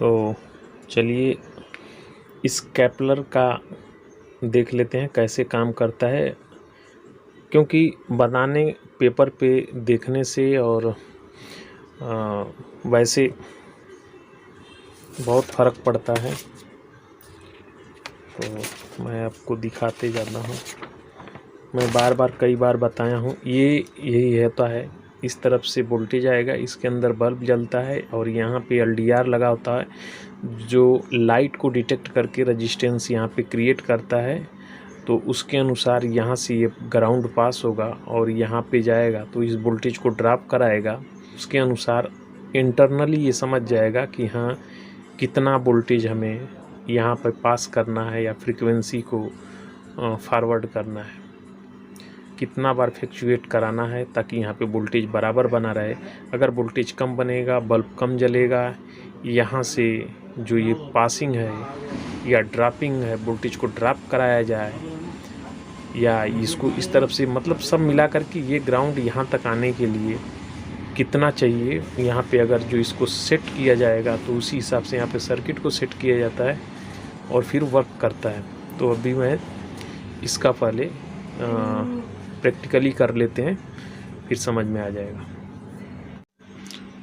तो चलिए इस कैपलर का देख लेते हैं कैसे काम करता है, क्योंकि बनाने पेपर पे देखने से और वैसे बहुत फ़र्क पड़ता है। तो मैं आपको दिखाते जाता हूँ। मैं कई बार बताया हूँ, यही रहता है। इस तरफ से वोल्टेज आएगा, इसके अंदर बल्ब जलता है और यहाँ पे एलडीआर लगा होता है जो लाइट को डिटेक्ट करके रेजिस्टेंस यहाँ पे क्रिएट करता है। तो उसके अनुसार यहाँ से ये ग्राउंड पास होगा और यहाँ पे जाएगा तो इस वोल्टेज को ड्रॉप कराएगा। उसके अनुसार इंटरनली ये समझ जाएगा कि हाँ कितना वोल्टेज हमें यहाँ पर पास करना है या फ्रीक्वेंसी को फॉरवर्ड करना है, कितना बार फ्लक्चुएट कराना है ताकि यहाँ पे वोल्टेज बराबर बना रहे। अगर वोल्टेज कम बनेगा, बल्ब कम जलेगा, यहाँ से जो ये पासिंग है या ड्रॉपिंग है, वोल्टेज को ड्रॉप कराया जाए या इसको इस तरफ से, मतलब सब मिला करके ये ग्राउंड यहाँ तक आने के लिए कितना चाहिए, यहाँ पे अगर जो इसको सेट किया जाएगा तो उसी हिसाब से यहाँ पे सर्किट को सेट किया जाता है और फिर वर्क करता है। तो अभी मैं इसका पहले प्रैक्टिकली कर लेते हैं, फिर समझ में आ जाएगा।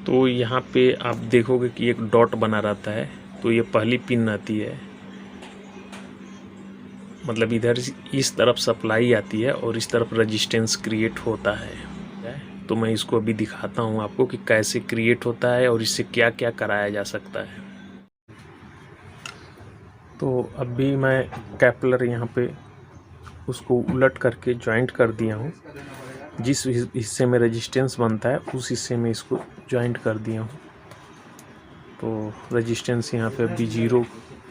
तो यहाँ पे आप देखोगे कि एक डॉट बना रहता है, तो ये पहली पिन आती है, मतलब इधर इस तरफ सप्लाई आती है और इस तरफ रेजिस्टेंस क्रिएट होता है। तो मैं इसको अभी दिखाता हूँ आपको कि कैसे क्रिएट होता है और इससे क्या क्या कराया जा सकता है। तो अभी मैं कैपलर यहाँ पे उसको उलट करके जॉइंट कर दिया हूँ। जिस हिस्से में रेजिस्टेंस बनता है उस हिस्से में इसको जॉइंट कर दिया हूँ। तो रेजिस्टेंस यहाँ पे अभी जीरो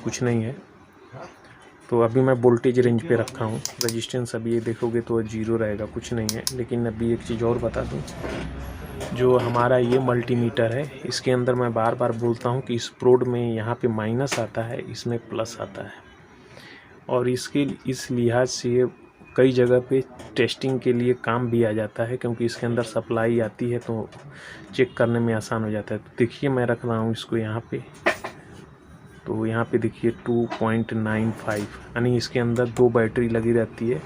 कुछ नहीं है। तो अभी मैं वोल्टेज रेंज पे रखा हूँ। रेजिस्टेंस अभी ये देखोगे तो जीरो रहेगा, कुछ नहीं है। लेकिन अभी एक चीज़ और बता दूँ, जो हमारा ये मल्टीमीटर है, इसके अंदर मैं बार बार बोलता हूँ कि इस प्रोड में यहाँ पे माइनस आता है, इसमें प्लस आता है। और इस लिहाज से ये कई जगह पे टेस्टिंग के लिए काम भी आ जाता है, क्योंकि इसके अंदर सप्लाई आती है तो चेक करने में आसान हो जाता है। तो देखिए मैं रख रहा हूँ इसको यहाँ पे, तो यहाँ पे देखिए 2.95, यानी इसके अंदर 2 बैटरी लगी रहती है,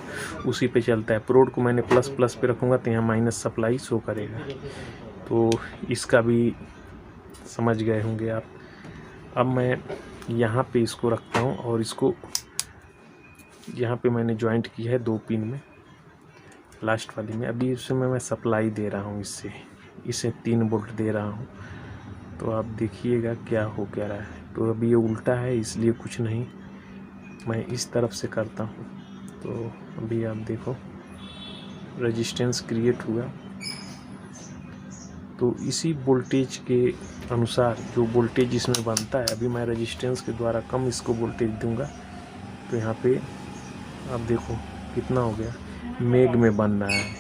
उसी पे चलता है। प्रोड को मैंने प्लस पे रखूँगा तो यहाँ माइनस सप्लाई शो करेगा। तो इसका भी समझ गए होंगे आप। अब मैं यहाँ पे इसको रखता हूँ और इसको यहाँ पे मैंने जॉइंट की है 2 पिन में, लास्ट वाली में। अभी इसमें मैं सप्लाई दे रहा हूँ, इसे 3 वोल्ट दे रहा हूँ। तो आप देखिएगा क्या हो क्या रहा है। तो अभी ये उल्टा है इसलिए कुछ नहीं, मैं इस तरफ से करता हूँ। तो अभी आप देखो रेजिस्टेंस क्रिएट हुआ। तो इसी वोल्टेज के अनुसार जो वोल्टेज इसमें बनता है, अभी मैं रेजिस्टेंस के द्वारा कम इसको वोल्टेज दूंगा तो यहाँ पे आप देखो कितना हो गया, मेग में बन रहा है।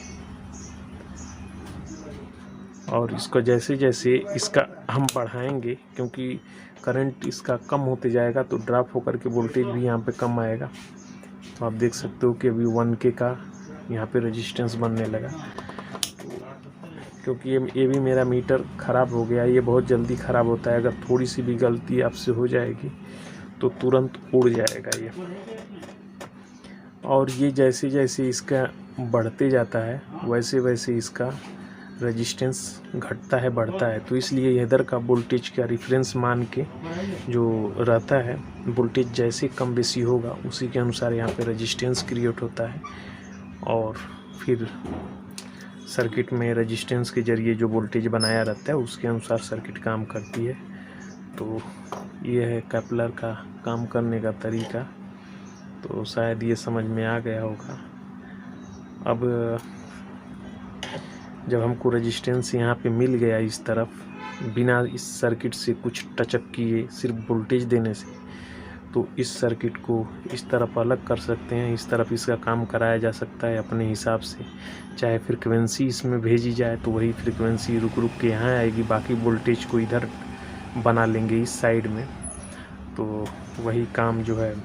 और इसको जैसे जैसे इसका हम बढ़ाएंगे, क्योंकि करंट इसका कम होते जाएगा तो ड्रॉप होकर के वोल्टेज भी यहाँ पे कम आएगा। तो आप देख सकते हो कि अभी 1K का यहाँ पे रेजिस्टेंस बनने लगा। क्योंकि ये भी मेरा मीटर ख़राब हो गया, ये बहुत जल्दी ख़राब होता है। अगर थोड़ी सी भी गलती आपसे हो जाएगी तो तुरंत उड़ जाएगा ये। और ये जैसे जैसे इसका बढ़ते जाता है वैसे वैसे इसका रेजिस्टेंस घटता है, बढ़ता है। तो इसलिए इधर का वोल्टेज का रेफरेंस मान के जो रहता है, वोल्टेज जैसे कम बेसी होगा उसी के अनुसार यहाँ पे रेजिस्टेंस क्रिएट होता है। और फिर सर्किट में रेजिस्टेंस के ज़रिए जो वोल्टेज बनाया रहता है उसके अनुसार सर्किट काम करती है। तो ये है कैपलर का काम करने का तरीका। तो शायद ये समझ में आ गया होगा। अब जब हमको रेजिस्टेंस यहाँ पे मिल गया इस तरफ, बिना इस सर्किट से कुछ टचअप किए, सिर्फ वोल्टेज देने से, तो इस सर्किट को इस तरफ अलग कर सकते हैं। इस तरफ इसका काम कराया जा सकता है अपने हिसाब से। चाहे फ्रिक्वेंसी इसमें भेजी जाए तो वही फ्रिक्वेंसी रुक के यहाँ आएगी, बाकी वोल्टेज को इधर बना लेंगे इस साइड में। तो वही काम जो है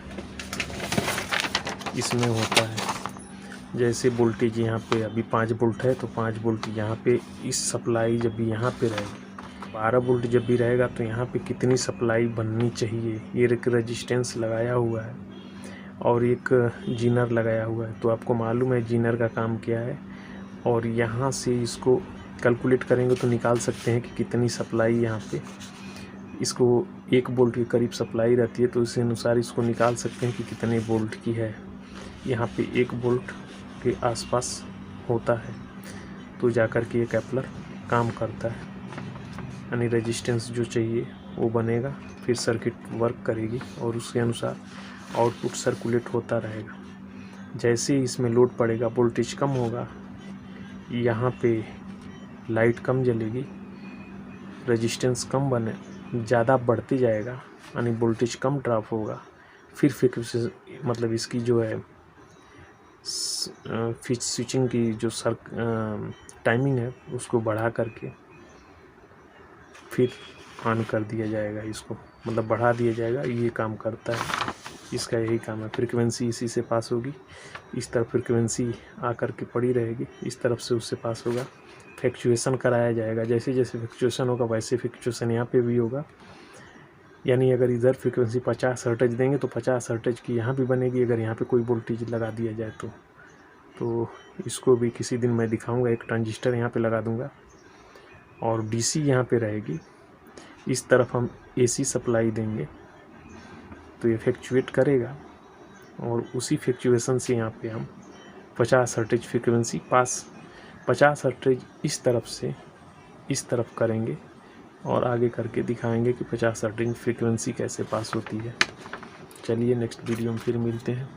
इसमें होता है। जैसे वोल्टेज यहाँ पे अभी 5 वोल्ट है तो 5 वोल्ट यहाँ पे इस सप्लाई जब भी यहाँ पे रहेगी 12 वोल्ट जब भी रहेगा तो यहाँ पे कितनी सप्लाई बननी चाहिए। ये एक रेजिस्टेंस लगाया हुआ है और एक जीनर लगाया हुआ है, तो आपको मालूम है जीनर का काम क्या है। और यहाँ से इसको कैलकुलेट करेंगे तो निकाल सकते हैं कि कितनी सप्लाई यहाँ पे, इसको 1 वोल्ट के करीब सप्लाई रहती है, तो इस अनुसार इसको निकाल सकते हैं कि कितने वोल्ट की है। यहाँ पे 1 वोल्ट के आसपास होता है, तो जाकर के ये कैपलर काम करता है, यानी रेजिस्टेंस जो चाहिए वो बनेगा, फिर सर्किट वर्क करेगी और उसके अनुसार आउटपुट सर्कुलेट होता रहेगा। जैसे ही इसमें लोड पड़ेगा, वोल्टेज कम होगा, यहाँ पे लाइट कम जलेगी, रेजिस्टेंस कम बने ज़्यादा बढ़ती जाएगा, यानी वोल्टेज कम ड्रॉप होगा। फिर मतलब इसकी जो है स्विचिंग की जो टाइमिंग है उसको बढ़ा करके फिर ऑन कर दिया जाएगा, इसको मतलब बढ़ा दिया जाएगा। ये काम करता है, इसका यही काम है। फ्रीक्वेंसी इसी से पास होगी, इस तरफ फ्रीक्वेंसी आकर के पड़ी रहेगी, इस तरफ से उससे पास होगा, फ्लक्चुएशन कराया जाएगा। जैसे जैसे फ्लक्चुएशन होगा वैसे फ्लक्चुएशन यहाँ पे भी होगा। यानी अगर इधर फ्रीक्वेंसी 50 हर्ट्ज देंगे तो 50 हर्ट्ज की यहाँ भी बनेगी, अगर यहाँ पे कोई वोल्टेज लगा दिया जाए तो इसको भी किसी दिन मैं दिखाऊंगा। एक ट्रांजिस्टर यहाँ पे लगा दूंगा और डीसी यहाँ पे रहेगी। इस तरफ हम एसी सप्लाई देंगे तो ये फ्लक्चुएट करेगा और उसी फ्लक्चुएशन से यहाँ पे हम 50 हर्ट्ज फ्रीक्वेंसी पास, 50 हर्ट्ज इस तरफ से इस तरफ करेंगे और आगे करके दिखाएंगे कि 50 हर्ट्ज फ्रीक्वेंसी कैसे पास होती है। चलिए नेक्स्ट वीडियो में फिर मिलते हैं।